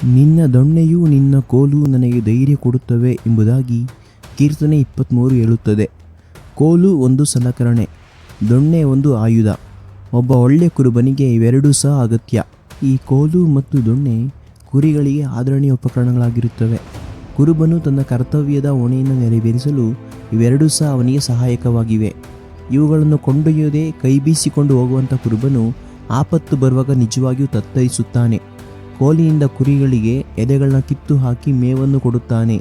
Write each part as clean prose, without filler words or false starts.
ನಿನ್ನ ದೊಣ್ಣೆಯೂ ನಿನ್ನ ಕೋಲು ನನಗೆ ಧೈರ್ಯ ಕೊಡುತ್ತವೆ ಎಂಬುದಾಗಿ ಕೀರ್ತನೆ 23 ಹೇಳುತ್ತದೆ. ಕೋಲು ಒಂದು ಸಲಕರಣೆ, ದೊಣ್ಣೆ ಒಂದು ಆಯುಧ. ಒಬ್ಬ ಒಳ್ಳೆಯ ಕುರುಬನಿಗೆ ಇವೆರಡೂ ಸಹ ಅಗತ್ಯ. ಈ ಕೋಲು ಮತ್ತು ದೊಣ್ಣೆ ಕುರಿಗಳಿಗೆ ಆದರಣೀಯ ಉಪಕರಣಗಳಾಗಿರುತ್ತವೆ. ಕುರುಬನು ತನ್ನ ಕರ್ತವ್ಯದ ಹೊಣೆಯನ್ನು ನೆರವೇರಿಸಲು ಇವೆರಡೂ ಸಹ ಅವನಿಗೆ ಸಹಾಯಕವಾಗಿವೆ. ಇವುಗಳನ್ನು ಕೊಂಡೊಯ್ಯದೆ ಕೈಬೀಸಿಕೊಂಡು ಹೋಗುವಂಥ ಕುರುಬನು ಆಪತ್ತು ಬರುವಾಗ ನಿಜವಾಗಿಯೂ ತತ್ತರಿಸುತ್ತಾನೆ. ಕೋಲಿನಿಂದ ಕುರಿಗಳಿಗೆ ಎಲೆಗಳನ್ನ ಕಿತ್ತು ಹಾಕಿ ಮೇವನ್ನು ಕೊಡುತ್ತಾನೆ.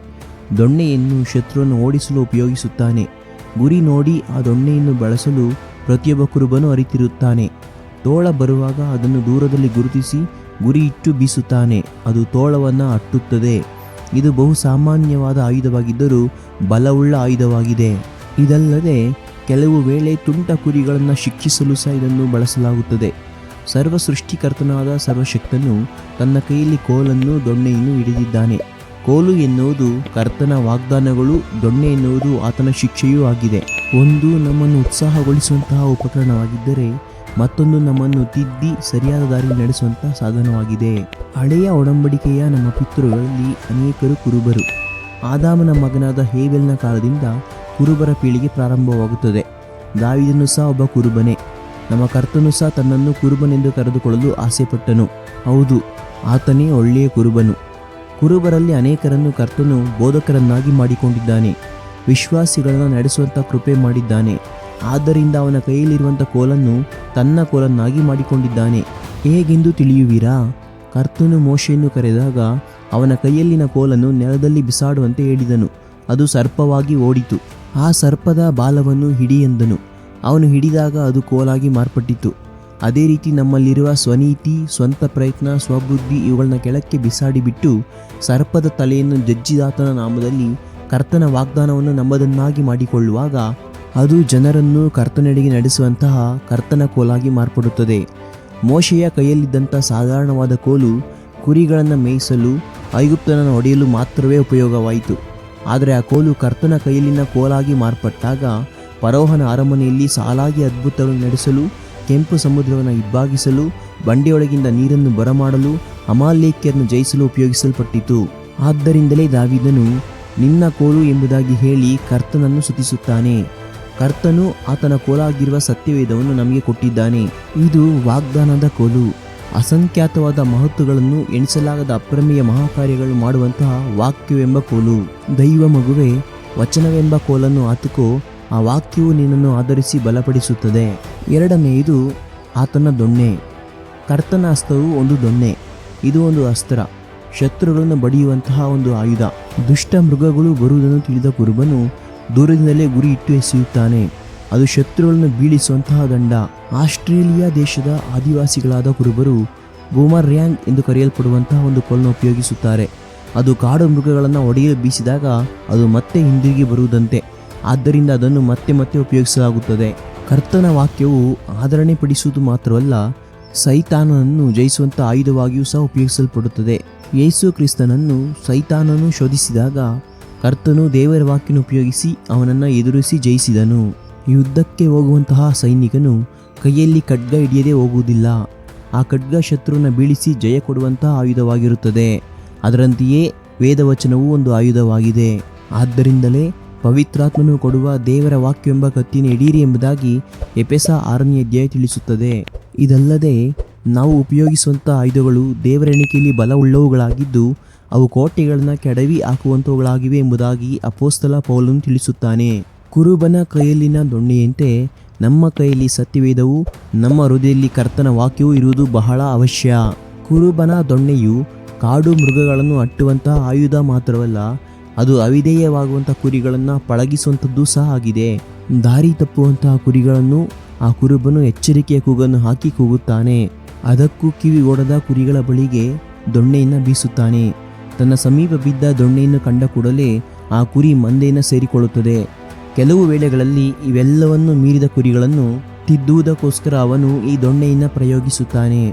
ದೊಣ್ಣೆಯನ್ನು ಶತ್ರುವನ್ನು ಓಡಿಸಲು ಉಪಯೋಗಿಸುತ್ತಾನೆ. ಗುರಿ ನೋಡಿ ಆ ದೊಣ್ಣೆಯನ್ನು ಬಳಸಲು ಪ್ರತಿಯೊಬ್ಬ ಕುರುಬನು ಅರಿತಿರುತ್ತಾನೆ. ತೋಳ ಬರುವಾಗ ಅದನ್ನು ದೂರದಲ್ಲಿ ಗುರುತಿಸಿ ಗುರಿ ಇಟ್ಟು ಬೀಸುತ್ತಾನೆ. ಅದು ತೋಳವನ್ನು ಅಟ್ಟುತ್ತದೆ. ಇದು ಬಹು ಸಾಮಾನ್ಯವಾದ ಆಯುಧವಾಗಿದ್ದರೂ ಬಲವುಳ್ಳ ಆಯುಧವಾಗಿದೆ. ಇದಲ್ಲದೆ ಕೆಲವು ವೇಳೆ ತುಂಟ ಕುರಿಗಳನ್ನು ಶಿಕ್ಷಿಸಲು ಸಹ ಇದನ್ನು ಬಳಸಲಾಗುತ್ತದೆ. ಸರ್ವ ಸೃಷ್ಟಿಕರ್ತನಾದ ಸರ್ವಶಕ್ತನು ತನ್ನ ಕೈಯಲ್ಲಿ ಕೋಲನ್ನು ದೊಣ್ಣೆಯನ್ನು ಹಿಡಿದಿದ್ದಾನೆ. ಕೋಲು ಎನ್ನುವುದು ಕರ್ತನ ವಾಗ್ದಾನಗಳು, ದೊಣ್ಣೆ ಎನ್ನುವುದು ಆತನ ಶಿಕ್ಷೆಯೂ ಆಗಿದೆ. ಒಂದು ನಮ್ಮನ್ನು ಉತ್ಸಾಹಗೊಳಿಸುವಂತಹ ಉಪಕರಣವಾಗಿದ್ದರೆ ಮತ್ತೊಂದು ನಮ್ಮನ್ನು ತಿದ್ದಿ ಸರಿಯಾದ ದಾರಿಯಲ್ಲಿ ನಡೆಸುವಂತಹ ಸಾಧನವಾಗಿದೆ. ಹಳೆಯ ಒಡಂಬಡಿಕೆಯ ನಮ್ಮ ಪಿತೃಗಳಲ್ಲಿ ಅನೇಕರು ಕುರುಬರು. ಆದಾಮನ ಮಗನಾದ ಹೇಬೆಲ್ನ ಕಾಲದಿಂದ ಕುರುಬರ ಪೀಳಿಗೆ ಪ್ರಾರಂಭವಾಗುತ್ತದೆ. ದಾವೀದನು ಸಹ ಒಬ್ಬ ಕುರುಬನೇ. ನಮ್ಮ ಕರ್ತನು ಸಹ ತನ್ನನ್ನು ಕುರುಬನೆಂದು ಕರೆದುಕೊಳ್ಳಲು ಆಸೆಪಟ್ಟನು. ಹೌದು, ಆತನೇ ಒಳ್ಳೆಯ ಕುರುಬನು. ಕುರುಬರಲ್ಲಿ ಅನೇಕರನ್ನು ಕರ್ತನು ಬೋಧಕರನ್ನಾಗಿ ಮಾಡಿಕೊಂಡಿದ್ದಾನೆ. ವಿಶ್ವಾಸಿಗಳನ್ನು ನಡೆಸುವಂಥ ಕೃಪೆ ಮಾಡಿದ್ದಾನೆ. ಆದ್ದರಿಂದ ಅವನ ಕೈಯಲ್ಲಿರುವಂಥ ಕೋಲನ್ನು ತನ್ನ ಕೋಲನ್ನಾಗಿ ಮಾಡಿಕೊಂಡಿದ್ದಾನೆ. ಹೇಗೆಂದು ತಿಳಿಯುವಿರಾ? ಕರ್ತನು ಮೋಶೆಯನ್ನು ಕರೆದಾಗ ಅವನ ಕೈಯಲ್ಲಿನ ಕೋಲನ್ನು ನೆಲದಲ್ಲಿ ಬಿಸಾಡುವಂತೆ ಹೇಳಿದನು. ಅದು ಸರ್ಪವಾಗಿ ಓಡಿತು. ಆ ಸರ್ಪದ ಬಾಲವನ್ನು ಹಿಡಿ ಎಂದನು. ಅವನು ಹಿಡಿದಾಗ ಅದು ಕೋಲಾಗಿ ಮಾರ್ಪಟ್ಟಿತು. ಅದೇ ರೀತಿ ನಮ್ಮಲ್ಲಿರುವ ಸ್ವನೀತಿ, ಸ್ವಂತ ಪ್ರಯತ್ನ, ಸ್ವಬುದ್ಧಿ ಇವುಗಳನ್ನ ಕೆಳಕ್ಕೆ ಬಿಸಾಡಿಬಿಟ್ಟು ಸರ್ಪದ ತಲೆಯನ್ನು ಜಜ್ಜಿದಾತನ ನಾಮದಲ್ಲಿ ಕರ್ತನ ವಾಗ್ದಾನವನ್ನು ನಮ್ಮದನ್ನಾಗಿ ಮಾಡಿಕೊಳ್ಳುವಾಗ ಅದು ಜನರನ್ನು ಕರ್ತನೆಡೆಗೆ ನಡೆಸುವಂತಹ ಕರ್ತನ ಕೋಲಾಗಿ ಮಾರ್ಪಡುತ್ತದೆ. ಮೋಶೆಯ ಕೈಯಲ್ಲಿದ್ದಂಥ ಸಾಧಾರಣವಾದ ಕೋಲು ಕುರಿಗಳನ್ನು ಮೇಯಿಸಲು, ಐಗುಪ್ತನನ್ನು ಹೊಡೆಯಲು ಮಾತ್ರವೇ ಉಪಯೋಗವಾಯಿತು. ಆದರೆ ಆ ಕೋಲು ಕರ್ತನ ಕೈಯಲ್ಲಿನ ಕೋಲಾಗಿ ಮಾರ್ಪಟ್ಟಾಗ ಫರೋಹನ ಅರಮನೆಯಲ್ಲಿ ಸಾಲಾಗಿ ಅದ್ಭುತಗಳನ್ನು ನಡೆಸಲು, ಕೆಂಪು ಸಮುದ್ರವನ್ನು ಇಬ್ಬಾಗಿಸಲು, ಬಂಡೆಯೊಳಗಿಂದ ನೀರನ್ನು ಬರಮಾಡಲು, ಅಮಾಲೇಕ್ಯರನ್ನು ಜಯಿಸಲು ಉಪಯೋಗಿಸಲ್ಪಟ್ಟಿತು. ಆದ್ದರಿಂದಲೇ ದಾವೀದನು ನಿನ್ನ ಕೋಲು ಎಂಬುದಾಗಿ ಹೇಳಿ ಕರ್ತನನ್ನು ಸ್ತುತಿಸುತ್ತಾನೆ. ಕರ್ತನು ಆತನ ಕೋಲಾಗಿರುವ ಸತ್ಯವೇದವನ್ನು ನಮಗೆ ಕೊಟ್ಟಿದ್ದಾನೆ. ಇದು ವಾಗ್ದಾನದ ಕೋಲು. ಅಸಂಖ್ಯಾತವಾದ ಮಹತ್ವಗಳನ್ನು, ಎಣಿಸಲಾಗದ ಅಪ್ರಮೇಯ ಮಹಾಕಾರ್ಯಗಳು ಮಾಡುವಂತಹ ವಾಕ್ಯವೆಂಬ ಕೋಲು. ದೈವ ಮಗುವೆ, ವಚನವೆಂಬ ಕೋಲನ್ನು ಆತುಕೋ. ಆ ವಾಕ್ಯವು ನಿನ್ನನ್ನು ಆಧರಿಸಿ ಬಲಪಡಿಸುತ್ತದೆ. ಎರಡನೆಯದು ಆತನ ದೊಣ್ಣೆ. ಕರ್ತನ ಹಸ್ತವು ಒಂದು ದೊಣ್ಣೆ. ಇದು ಒಂದು ಅಸ್ತ್ರ, ಶತ್ರುಗಳನ್ನು ಬಡಿಯುವಂತಹ ಒಂದು ಆಯುಧ. ದುಷ್ಟ ಮೃಗಗಳು ಬರುವುದನ್ನು ತಿಳಿದ ಕುರುಬನು ದೂರದಿಂದಲೇ ಗುರಿ ಇಟ್ಟು ಎಸೆಯುತ್ತಾನೆ. ಅದು ಶತ್ರುಗಳನ್ನು ಬೀಳಿಸುವಂತಹ ದಂಡ. ಆಸ್ಟ್ರೇಲಿಯಾ ದೇಶದ ಆದಿವಾಸಿಗಳಾದ ಕುರುಬರು ಬೂಮರ್ಯಾಂಗ್ ಎಂದು ಕರೆಯಲ್ಪಡುವಂತಹ ಒಂದು ಕೋಲನ್ನು ಉಪಯೋಗಿಸುತ್ತಾರೆ. ಅದು ಕಾಡು ಮೃಗಗಳನ್ನು ಹೊಡೆಯಲು ಬೀಸಿದಾಗ ಅದು ಮತ್ತೆ ಹಿಂದಿರುಗಿ ಬರುವುದಂತೆ. ಆದ್ದರಿಂದ ಅದನ್ನು ಮತ್ತೆ ಮತ್ತೆ ಉಪಯೋಗಿಸಲಾಗುತ್ತದೆ. ಕರ್ತನ ವಾಕ್ಯವು ಆದರಣೆ ಪಡಿಸುವುದು ಮಾತ್ರವಲ್ಲ, ಸೈತಾನನನ್ನು ಜಯಿಸುವಂಥ ಆಯುಧವಾಗಿಯೂ ಸಹ ಉಪಯೋಗಿಸಲ್ಪಡುತ್ತದೆ. ಯೇಸು ಕ್ರಿಸ್ತನನ್ನು ಸೈತಾನನು ಶೋಧಿಸಿದಾಗ ಕರ್ತನು ದೇವರ ವಾಕ್ಯವನ್ನು ಉಪಯೋಗಿಸಿ ಅವನನ್ನು ಎದುರಿಸಿ ಜಯಿಸಿದನು. ಯುದ್ಧಕ್ಕೆ ಹೋಗುವಂತಹ ಸೈನಿಕನು ಕೈಯಲ್ಲಿ ಖಡ್ಗ ಹಿಡಿಯದೆ ಹೋಗುವುದಿಲ್ಲ. ಆ ಖಡ್ಗ ಶತ್ರುವನ್ನು ಬೀಳಿಸಿ ಜಯ ಕೊಡುವಂತಹ ಆಯುಧವಾಗಿರುತ್ತದೆ. ಅದರಂತೆಯೇ ವೇದವಚನವೂ ಒಂದು ಆಯುಧವಾಗಿದೆ. ಆದ್ದರಿಂದಲೇ ಪವಿತ್ರಾತ್ಮನು ಕೊಡುವ ದೇವರ ವಾಕ್ಯವೆಂಬ ಕತ್ತಿನ ಹಿಡೀರಿ ಎಂಬುದಾಗಿ ಎಫೆಸ 6ನೇ ಅಧ್ಯಾಯ ತಿಳಿಸುತ್ತದೆ. ಇದಲ್ಲದೆ ನಾವು ಉಪಯೋಗಿಸುವಂಥ ಆಯುಧಗಳು ದೇವರ ಎಣಿಕೆಯಲ್ಲಿ ಬಲವುಳ್ಳವುಗಳಾಗಿದ್ದು ಅವು ಕೋಟೆಗಳನ್ನು ಕೆಡವಿ ಹಾಕುವಂಥವುಗಳಾಗಿವೆ ಎಂಬುದಾಗಿ ಅಪೊಸ್ತಲ ಪೌಲನು ತಿಳಿಸುತ್ತಾನೆ. ಕುರುಬನ ಕೈಯಲ್ಲಿನ ದೊಣ್ಣೆಯಂತೆ ನಮ್ಮ ಕೈಯಲ್ಲಿ ಸತ್ಯವೇದವು, ನಮ್ಮ ಹೃದಯದಲ್ಲಿ ಕರ್ತನ ವಾಕ್ಯವೂ ಇರುವುದು ಬಹಳ ಅವಶ್ಯ. ಕುರುಬನ ದೊಣ್ಣೆಯು ಕಾಡು ಮೃಗಗಳನ್ನು ಅಟ್ಟುವಂತಹ ಆಯುಧ ಮಾತ್ರವಲ್ಲ, ಅದು ಅವಿಧೇಯವಾಗುವಂಥ ಕುರಿಗಳನ್ನು ಪಳಗಿಸುವಂಥದ್ದು ಸಹ ಆಗಿದೆ. ದಾರಿ ತಪ್ಪುವಂತಹ ಕುರಿಗಳನ್ನು ಆ ಕುರುಬನು ಎಚ್ಚರಿಕೆಯ ಕೂಗನ್ನು ಹಾಕಿ ಕೂಗುತ್ತಾನೆ. ಅದಕ್ಕೂ ಕಿವಿಗೊಡದ ಕುರಿಗಳ ಬಳಿಗೆ ದೊಣ್ಣೆಯನ್ನು ಬೀಸುತ್ತಾನೆ. ತನ್ನ ಸಮೀಪ ಬಿದ್ದ ದೊಣ್ಣೆಯನ್ನು ಕಂಡ ಕೂಡಲೇ ಆ ಕುರಿ ಮಂದೆಯನ್ನು ಸೇರಿಕೊಳ್ಳುತ್ತದೆ. ಕೆಲವು ವೇಳೆಗಳಲ್ಲಿ ಇವೆಲ್ಲವನ್ನು ಮೀರಿದ ಕುರಿಗಳನ್ನು ತಿದ್ದುವುದಕ್ಕೋಸ್ಕರ ಅವನು ಈ ದೊಣ್ಣೆಯನ್ನು ಪ್ರಯೋಗಿಸುತ್ತಾನೆ.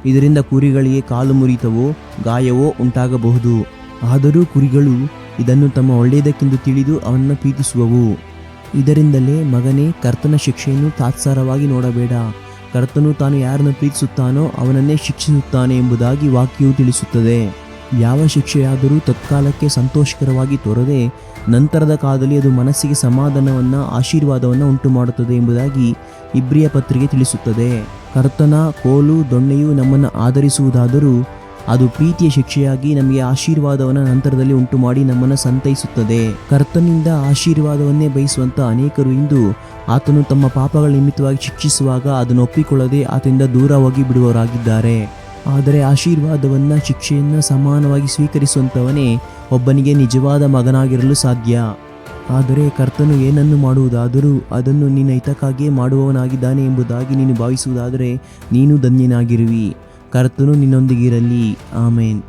ಇದರಿಂದ ಕುರಿಗಳಿಗೆ ಕಾಲು ಮುರಿತವೋ ಗಾಯವೋ ಉಂಟಾಗಬಹುದು. ಆದರೂ ಕುರಿಗಳು ಇದನ್ನು ತಮ್ಮ ಒಳ್ಳೆಯದಕ್ಕೆಂದು ತಿಳಿದು ಅವನನ್ನು ಪ್ರೀತಿಸುವವು. ಇದರಿಂದಲೇ ಮಗನೇ, ಕರ್ತನ ಶಿಕ್ಷೆಯನ್ನು ತಾತ್ಸಾರವಾಗಿ ನೋಡಬೇಡ. ಕರ್ತನು ತಾನು ಯಾರನ್ನು ಪ್ರೀತಿಸುತ್ತಾನೋ ಅವನನ್ನೇ ಶಿಕ್ಷಿಸುತ್ತಾನೆ ಎಂಬುದಾಗಿ ವಾಕ್ಯವು ತಿಳಿಸುತ್ತದೆ. ಯಾವ ಶಿಕ್ಷೆಯಾದರೂ ತತ್ಕಾಲಕ್ಕೆ ಸಂತೋಷಕರವಾಗಿ ತೋರದೆ ನಂತರದ ಕಾಲದಲ್ಲಿ ಅದು ಮನಸ್ಸಿಗೆ ಸಮಾಧಾನವನ್ನು ಆಶೀರ್ವಾದವನ್ನು ಉಂಟು ಮಾಡುತ್ತದೆ ಎಂಬುದಾಗಿ ಇಬ್ರಿಯ ಪತ್ರಿಕೆ ತಿಳಿಸುತ್ತದೆ. ಕರ್ತನ ಕೋಲು ದೊಣ್ಣೆಯು ನಮ್ಮನ್ನು ಆಧರಿಸುವುದಾದರೂ ಅದು ಪ್ರೀತಿಯ ಶಿಕ್ಷೆಯಾಗಿ ನಮಗೆ ಆಶೀರ್ವಾದವನ್ನು ನಂತರದಲ್ಲಿ ಉಂಟು ಮಾಡಿ ನಮ್ಮನ್ನು ಸಂತೈಸುತ್ತದೆ. ಕರ್ತನಿಂದ ಆಶೀರ್ವಾದವನ್ನೇ ಬಯಸುವಂಥ ಅನೇಕರು ಇಂದು ಆತನು ತಮ್ಮ ಪಾಪಗಳ ನಿಮಿತ್ತವಾಗಿ ಶಿಕ್ಷಿಸುವಾಗ ಅದನ್ನು ಒಪ್ಪಿಕೊಳ್ಳದೆ ಆತನಿಂದ ದೂರ ಹೋಗಿ ಬಿಡುವವರಾಗಿದ್ದಾರೆ. ಆದರೆ ಆಶೀರ್ವಾದವನ್ನು ಶಿಕ್ಷೆಯನ್ನು ಸಮಾನವಾಗಿ ಸ್ವೀಕರಿಸುವಂಥವನೇ ಒಬ್ಬನಿಗೆ ನಿಜವಾದ ಮಗನಾಗಿರಲು ಸಾಧ್ಯ. ಆದರೆ ಕರ್ತನು ಏನನ್ನು ಮಾಡುವುದಾದರೂ ಅದನ್ನು ನಿನ್ನ ಹಿತಕ್ಕಾಗಿಯೇ ಮಾಡುವವನಾಗಿದ್ದಾನೆ ಎಂಬುದಾಗಿ ನೀನು ಭಾವಿಸುವುದಾದರೆ ನೀನು ಧನ್ಯನಾಗಿರುವಿ. ಕರ್ತನು ನಿನ್ನೊಂದಿಗಿರಲಿ. ಆಮೇನ್.